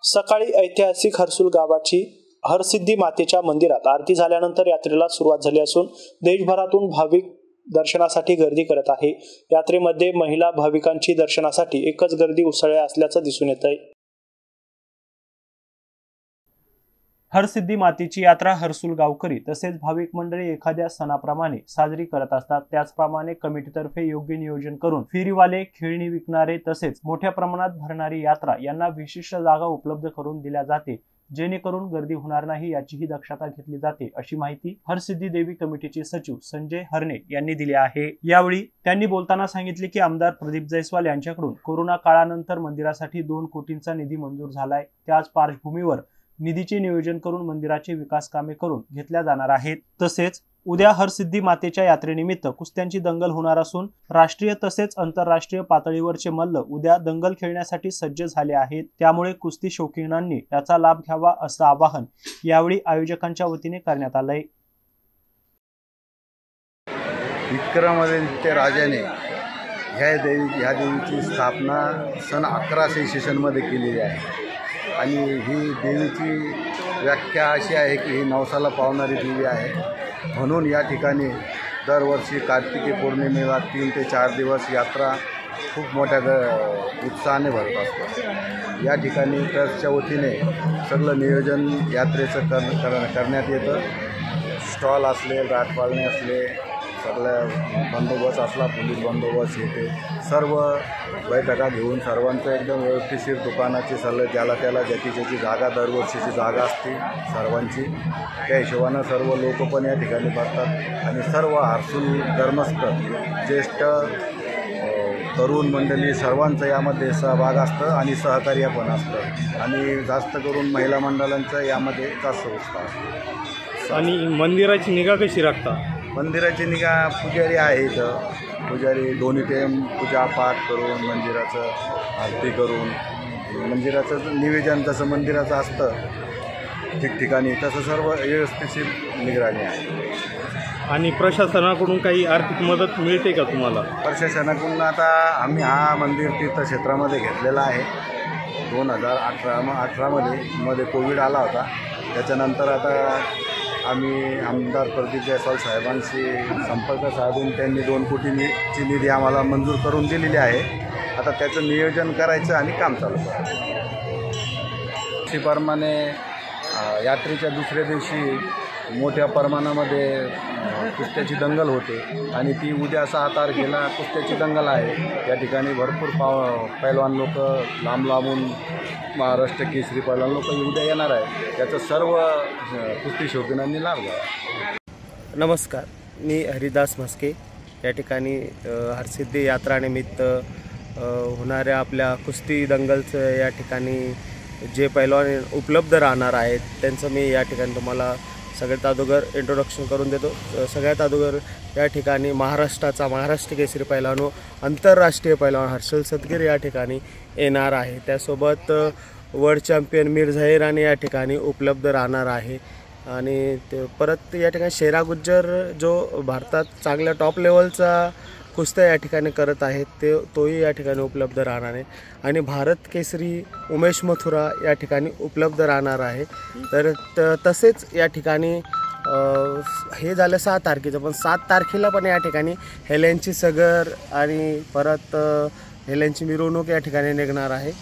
सकाळी ऐतिहासिक हर्सुल गावाची हरसिद्धी मातेच्या मंदिरात आरती झाल्यानंतर यात्रेला सुरुवात झाली असून देशभरातून भाविक दर्शनासाठी गर्दी करत आहे। यात्रेमध्ये महिला भाविकांची दर्शनासाठी एकच गर्दी उसळल्या असल्याचं दिसून येत आहे। हरसिद्धी मातेची यात्रा हर्सुल गावकरी तसेच भाविक मंडळी एखाद्या सणाप्रमाणे साजरी करत असतात। त्याचप्रमाणे कमिटीतर्फे योग्य नियोजन करून फेरीवाले, खेळणी विकणारे तसेच मोठ्या प्रमाणात भरणारी यात्रा यांना विशिष्ट जागा उपलब्ध करून दिल्या जाते, जेणेकरून गर्दी होणार नाही याचीही दक्षता घेतली जाते, अशी माहिती हरसिद्धी देवी कमिटीचे सचिव संजय हरणे यांनी दिली आहे। यावेळी त्यांनी बोलताना सांगितले की आमदार प्रदीप जैस्वाल यांच्याकडून कोरोना काळानंतर मंदिरासाठी 2 कोटींचा निधी मंजूर झालाय। त्याच पार्श्वभूमीवर निधीचे नियोजन करून मंदिराचे विकास कामे करून घेतल्या जाणार आहेत। तसेच उद्या हरसिद्धी मातेच्या यात्रेनिमित्त कुस्त्यांची दंगल होणार असून राष्ट्रीय तसेच आंतरराष्ट्रीय पातळीवरचे मल्ल उद्या दंगल खेळण्यासाठी सज्ज झाले आहेत। त्यामुळे कुस्ती शौकीनांनी याचा लाभ घ्यावा असं आवाहन यावेळी आयोजकांच्या वतीने करण्यात आलंय। विक्रमादित्य राजाने ह्या देवीची स्थापना सन 1166 मध्ये केलेली आहे आणि ही देवीची व्याख्या अशी आहे की ही नवसाला पावणारी देवी आहे। म्हणून या ठिकाणी दरवर्षी कार्तिकी पौर्णिमेला 3 ते 4 दिवस यात्रा खूप मोठ्या उत्साहाने भरत असते। या ठिकाणी ट्रस्टच्या वतीने सगळं नियोजन यात्रेचं करण्यात येतं। स्टॉल असले, राटपाळणे असले, सगळ्या बंदोबस्त असला, पोलीस बंदोबस्त येते, सर्व बैठका घेऊन सर्वांचं एकदम व्यवस्थिशीर दुकानाची सल्ले ज्याला त्याला ज्याची जागा दरवर्षीची जागा असते सर्वांची, त्या हिशोबानं सर्व लोक पण या ठिकाणी बसतात आणि सर्व हर्सुल ग्रामस्थ ज्येष्ठ तरुण मंडळी सर्वांचं यामध्ये सहभाग असतं आणि सहकार्य पण असतं आणि जास्त करून महिला मंडळांचं यामध्ये जास्त उत्साह असतो। आणि मंदिराची निगा कशी राखता? मंदिराची निगा पुजारी आहे इथं, पुजारी दोन्ही टाईम पूजा पाठ करून मंदिराचं आरती करून मंदिराचं निवेदन जसं मंदिराचं असतं ठिकठिकाणी तसं सर्व व्यवस्थित निगराणी आहे। आणि प्रशासनाकडून काही आर्थिक मदत मिळते का तुम्हाला? प्रशासनाकडून आता आम्ही हा मंदिर तीर्थक्षेत्रामध्ये घेतलेला आहे 2018मध्ये कोविड आला होता। त्याच्यानंतर आता आम्ही आमदार प्रदीप जैस्वाल साहेबांशी संपर्क साधून त्यांनी 2 कोटीची निधी आम्हाला मंजूर करून दिलेली आहे। आता त्याचं नियोजन करायचं आणि काम चालू करायचं। त्याप्रमाणे यात्रेच्या दुसऱ्या दिवशी मोठ्या प्रमाणामध्ये कुस्त्याची दंगल होते आणि ती उद्या 6 तारखेला कुस्त्याची दंगल आहे। या ठिकाणी भरपूर पैलवान लोक लांबून महाराष्ट्र केसरी पैलवान लोक उद्या येणार आहे, त्याचं सर्व कुस्ती शौकीनांनी लाभ घ्यावा। नमस्कार, मी हरिदास म्हस्के। या ठिकाणी हरसिद्धी यात्रानिमित्त होणाऱ्या आपल्या कुस्ती दंगलचं या ठिकाणी जे पैलवान उपलब्ध राहणार आहेत त्यांचं मी या ठिकाणी तुम्हाला सगळ्यात अगोदर इंट्रोडक्शन करून देतो। सगळ्यात अगोदर या ठिकाणी महाराष्ट्र केसरी पैलवान व आंतरराष्ट्रीय पैलवान हर्षल सदगीर या ठिकाणी येणार आहे। त्यासोबत वर्ल्ड चॅम्पियन मीर झहीर आणि या ठिकाणी उपलब्ध राहणार आहे आणि ते परत या ठिकाणी शेरा गुज्जर जो भारतात चांगल्या टॉप लेवलचा कुस्त्या या ठिकाणी करत आहेत तोही या ठिकाणी उपलब्ध राहणार आहे आणि भारत केसरी उमेश मथुरा या ठिकाणी उपलब्ध राहणार आहे। तर तसेच या ठिकाणी हे झालं 6 तारखेचं, पण 7 तारखेला पण या ठिकाणी हेलेनची सगर आणि परत हेलेनची मिरवणूक या ठिकाणी निघणार आहे।